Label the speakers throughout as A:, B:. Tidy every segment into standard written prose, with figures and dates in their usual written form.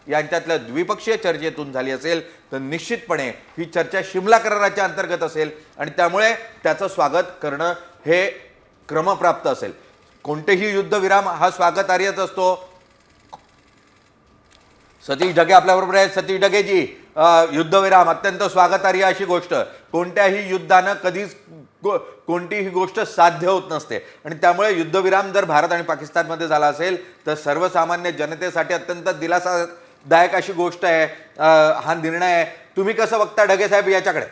A: यांच्यातल्या द्विपक्षीय चर्चेतून झाली असेल तर निश्चितपणे ही चर्चा शिमला कराराच्या अंतर्गत असेल आणि त्यामुळे त्याचं स्वागत करणं हे क्रमप्राप्त असेल. कोणतेही युद्धविराम हा स्वागतार्हच असतो. सतीश ढगे आपल्याबरोबर आहेत. सतीश ढगेजी, युद्धविराम अत्यंत स्वागतार्ह अशी गोष्ट, कोणत्याही युद्धानं कधीच कोणतीही गोष्ट साध्य होत नसते आणि त्यामुळे युद्धविराम जर भारत आणि पाकिस्तानमध्ये झाला असेल तर सर्वसामान्य जनतेसाठी अत्यंत दिलासादायक अशी गोष्ट आहे. हा निर्णय आहे. तुम्ही कसं बघता ढगे साहेब याच्याकडे?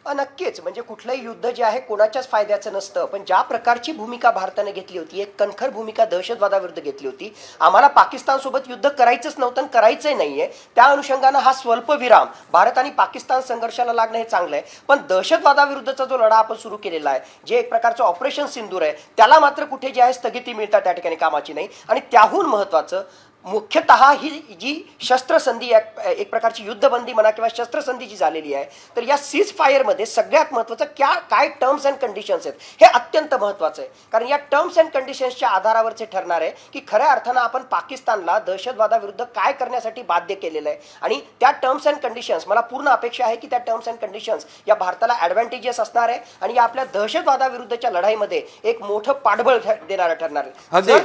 B: नक्कीच, म्हणजे कुठलंही युद्ध जे आहे कोणाच्याच फायद्याचं नसतं, पण ज्या प्रकारची भूमिका भारताने घेतली होती, एक कणखर भूमिका दहशतवादाविरुद्ध घेतली होती. आम्हाला पाकिस्तानसोबत युद्ध करायचंच नव्हतं आणि करायचंही नाहीये. त्या अनुषंगानं हा स्वल्प विराम भारत आणि पाकिस्तान संघर्षाला लागणं हे चांगलं आहे, पण दहशतवादाविरुद्धचा जो लढा आपण सुरू केलेला आहे, जे एक प्रकारचं ऑपरेशन सिंदूर आहे, त्याला मात्र कुठे जे आहे स्थगिती मिळतात त्या ठिकाणी कामाची नाही. आणि त्याहून महत्त्वाचं मुख्यतः ही जी शस्त्रसंधी एक प्रकारची युद्धबंदी म्हणा किंवा शस्त्रसंधी जी झालेली आहे, तर या सीज फायरमध्ये सगळ्यात महत्त्वाचं काय टर्म्स अँड कंडिशन्स आहेत हे अत्यंत महत्त्वाचं आहे. कारण या टर्म्स अँड कंडिशन्सच्या आधारावरचे ठरणार आहे की खऱ्या अर्थानं आपण पाकिस्तानला दहशतवादाविरुद्ध काय करण्यासाठी बाध्य केलेलं आहे. आणि त्या टर्म्स अँड कंडिशन्स, मला पूर्ण अपेक्षा आहे की त्या टर्म्स अँड कंडिशन्स या भारताला ॲडव्हान्टेजेस असणार आहे आणि या आपल्या दहशतवादाविरुद्धच्या लढाईमध्ये एक मोठं पाठबळ देणारं ठरणार आहे.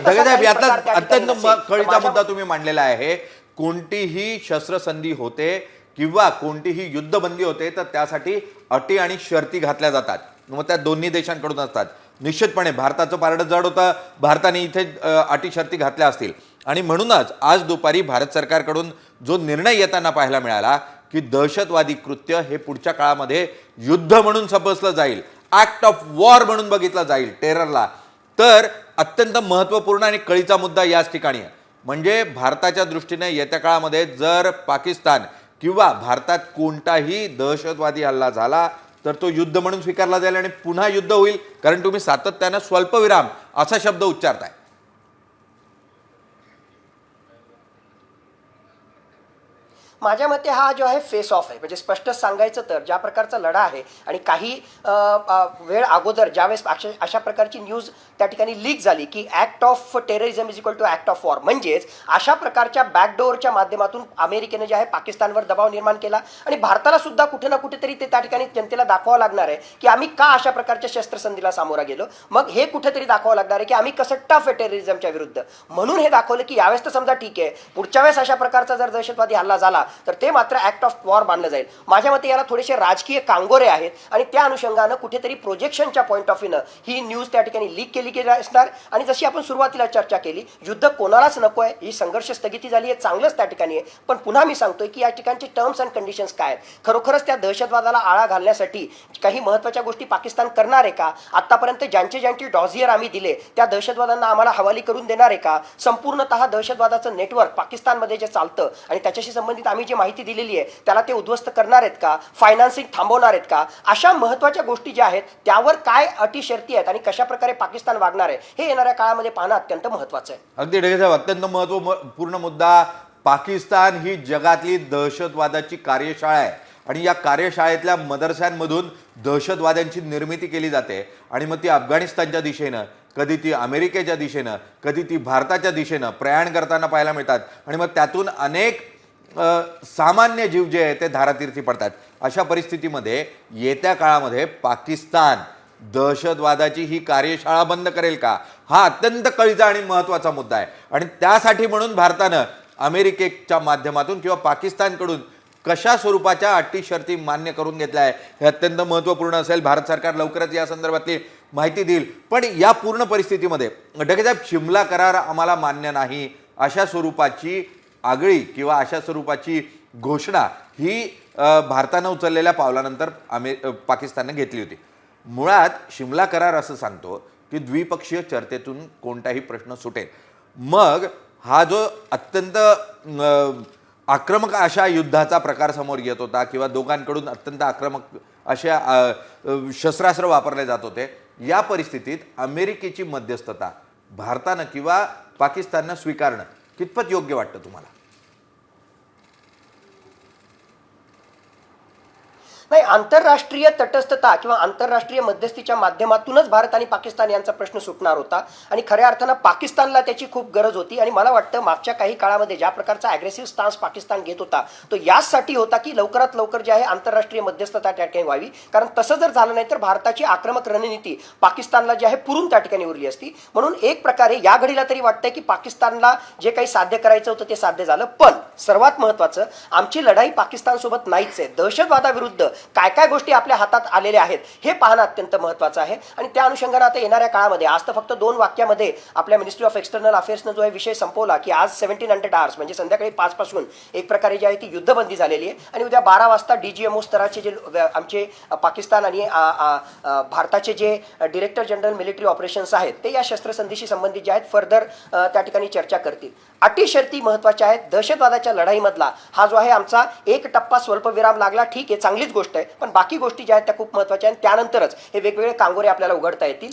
A: अत्यंत कळीचा मुद्दा तुम्ही मांडलेला आहे. कोणतीही शस्त्रसंधी होते किंवा कोणतीही युद्धबंदी होते तर त्यासाठी अटी आणि शर्ती घातल्या जातात, मग त्या दोन्ही देशांकडून असतात. निश्चितपणे भारताचं पारडं जड होतं, भारताने इथे अटी शर्ती घातल्या असतील आणि म्हणूनच आज दुपारी भारत सरकारकडून जो निर्णय येताना पाहायला मिळाला की दहशतवादी कृत्य हे पुढच्या काळामध्ये युद्ध म्हणून समजलं जाईल, ॲक्ट ऑफ वॉर म्हणून बघितलं जाईल टेररला, तर अत्यंत महत्त्वपूर्ण आणि कळीचा मुद्दा याच ठिकाणी आहे. म्हणजे भारताच्या दृष्टीने येत्या काळामध्ये जर पाकिस्तान किंवा भारतात कोणताही दहशतवादी हल्ला झाला तर तो युद्ध म्हणून स्वीकारला जाईल आणि पुन्हा युद्ध होईल. कारण तुम्ही सातत्यानं स्वल्पविराम असा शब्द उच्चारताय.
B: माझ्या मते हा जो आहे फेस ऑफ आहे. म्हणजे स्पष्ट सांगायचं तर ज्या प्रकारचा लढा आहे आणि काही वेळ अगोदर ज्यावेळेस अशा प्रकारची न्यूज त्या ठिकाणी लीक झाली की act of terrorism is equal to act of war, म्हणजेच अशा प्रकारच्या बॅकडोअरच्या माध्यमातून अमेरिकेने जे आहे पाकिस्तानवर दबाव निर्माण केला आणि भारताला सुद्धा कुठे ना कुठेतरी ते त्या ठिकाणी जनतेला दाखवावं लागणार आहे की आम्ही का अशा प्रकारच्या शस्त्रसंधीला सामोरा गेलो. मग हे कुठेतरी दाखवावं लागणार आहे की आम्ही कसं टफ आहे टेररिझमच्या विरुद्ध. म्हणून हे दाखवलं की यावेळेस तर समजा ठीक आहे, पुढच्या वेळेस अशा प्रकारचा जर दहशतवादी हल्ला झाला तर ते मात्र ॲक्ट ऑफ वॉर मानलं जाईल. माझ्या मते याला थोडेसे राजकीय कांगोरे आहेत आणि त्या अनुषंगानं कुठेतरी प्रोजेक्शनच्या पॉईंट ऑफ व्ह्यूनं ही न्यूज त्या ठिकाणी लीक केली गेली असणार. आणि जशी आपण सुरुवातीला चर्चा केली, युद्ध कोणालाच नको आहे, ही संघर्ष स्थगिती झाली आहे, चांगलंच त्या ठिकाणी आहे. पण पुन्हा मी सांगतोय की या ठिकाणचे टर्म्स अँड कंडिशन्स काय आहेत, खरोखरच त्या दहशतवादाला आळा घालण्यासाठी काही महत्त्वाच्या गोष्टी पाकिस्तान करणार आहे का, आतापर्यंत ज्यांचे डॉझियर आम्ही दिले त्या दहशतवाद्यांना आम्हाला हवाली करून देणार आहे का, संपूर्णतः दहशतवादाचं नेटवर्क पाकिस्तानमध्ये जे चालतं आणि त्याच्याशी संबंधित आम्ही जी माहिती दिलेली आहे त्याला ते उद्ध्वस्त करणार आहेत का, फायनान्सिंग थांबवणार आहेत का, अशा महत्त्वाच्या गोष्टी ज्या आहेत त्यावर काय अटी शर्ती आहेत आणि कशा प्रकारे पाकिस्तान वागणार आहे हे येणाऱ्या काळामध्ये पाहणं अत्यंत महत्त्वाचं आहे.
A: अगदी ढगे साहेब, अत्यंत महत्त्वपूर्ण मुद्दा. पाकिस्तान ही जगातली दहशतवादाची कार्यशाळा आहे आणि या कार्यशाळेतल्या मदरशांमधून दहशतवाद्यांची निर्मिती केली जाते आणि मग ती अफगाणिस्तानच्या दिशेनं, कधी ती अमेरिकेच्या दिशेनं, कधी ती भारताच्या दिशेनं प्रयाण करताना पाहायला मिळतात आणि मग त्यातून अनेक सामान्य जीव जे आहे ते धारातीर्थी पडतात. अशा परिस्थितीमध्ये येत्या काळामध्ये पाकिस्तान दहशतवादाची ही कार्यशाळा बंद करेल का, हा अत्यंत कळीचा आणि महत्त्वाचा मुद्दा आहे. आणि त्यासाठी म्हणून भारतानं अमेरिकेच्या माध्यमातून किंवा पाकिस्तानकडून कशा स्वरूपाच्या अटी शर्ती मान्य करून घेतल्या आहे हे अत्यंत महत्त्वपूर्ण असेल. भारत सरकार लवकरच या संदर्भातली माहिती देईल. पण या पूर्ण परिस्थितीमध्ये ढगे साहेब, शिमला करार आम्हाला मान्य नाही अशा स्वरूपाची आगळी किंवा अशा स्वरूपाची घोषणा ही भारतानं उचललेल्या पावलानंतर पाकिस्तानने घेतली होती. मुळात शिमला करार असं सांगतो की द्विपक्षीय चर्चेतून कोणताही प्रश्न सुटेल. मग हा जो अत्यंत आक्रमक अशा युद्धाचा प्रकार समोर येत होता किंवा दोघांकडून अत्यंत आक्रमक अशा शस्त्रास्त्र वापरले जात होते, या परिस्थितीत अमेरिकेची मध्यस्थता भारतानं किंवा पाकिस्ताननं स्वीकारणं कितपत योग्य वाटतं तुम्हाला?
B: नाही, आंतरराष्ट्रीय तटस्थता किंवा आंतरराष्ट्रीय मध्यस्थीच्या माध्यमातूनच भारत आणि पाकिस्तान यांचा प्रश्न सुटणार होता आणि खऱ्या अर्थानं पाकिस्तानला त्याची खूप गरज होती. आणि मला वाटतं मागच्या काही काळामध्ये ज्या प्रकारचा अग्रेसिव्ह स्टान्स पाकिस्तान घेत होता तो याचसाठी होता की लवकरात लवकर जे आहे आंतरराष्ट्रीय मध्यस्थता त्या ठिकाणी व्हावी. कारण तसं जर झालं नाही तर भारताची आक्रमक रणनीती पाकिस्तानला जी आहे पुरून त्या ठिकाणी उरली असती. म्हणून एक प्रकारे या घडीला तरी वाटतंय की पाकिस्तानला जे काही साध्य करायचं होतं ते साध्य झालं. पण सर्वात महत्त्वाचं, आमची लढाई पाकिस्तानसोबत नाहीच आहे. दहशतवादाविरुद्ध काय काय गोष्टी आपल्या हातात आलेल्या आहेत हे पाहणं अत्यंत महत्त्वाचं आहे. आणि त्या अनुषंगाने आता येणाऱ्या काळामध्ये, आज तर फक्त 2 वाक्यामध्ये आपल्या मिनिस्ट्री ऑफ एक्सटर्नल अफेअर्सनं जो आहे विषय संपवला की आज 1700 आवर्स म्हणजे संध्याकाळी 5 पासून एक प्रकारे जी आहे ती युद्धबंदी झालेली आहे. आणि उद्या 12 वाजता DGMO स्तराचे जे आमचे पाकिस्तान आणि भारताचे जे डिरेक्टर जनरल मिलिटरी ऑपरेशन्स आहेत ते या शस्त्रसंधीशी संबंधित जे आहेत फर्दर त्या ठिकाणी चर्चा करतील. अटी शर्ती महत्त्वाच्या आहेत. दहशतवादाच्या लढाईमधला हा जो आहे आमचा एक टप्पा स्वल्पविराम लागला, ठीक आहे, चांगलीच गोष्ट आहे. पण बाकी गोष्टी ज्या आहेत त्या खूप महत्त्वाच्या आहेत. त्यानंतरच हे वेगवेगळे कांगोरे आपल्याला उघडता येतील.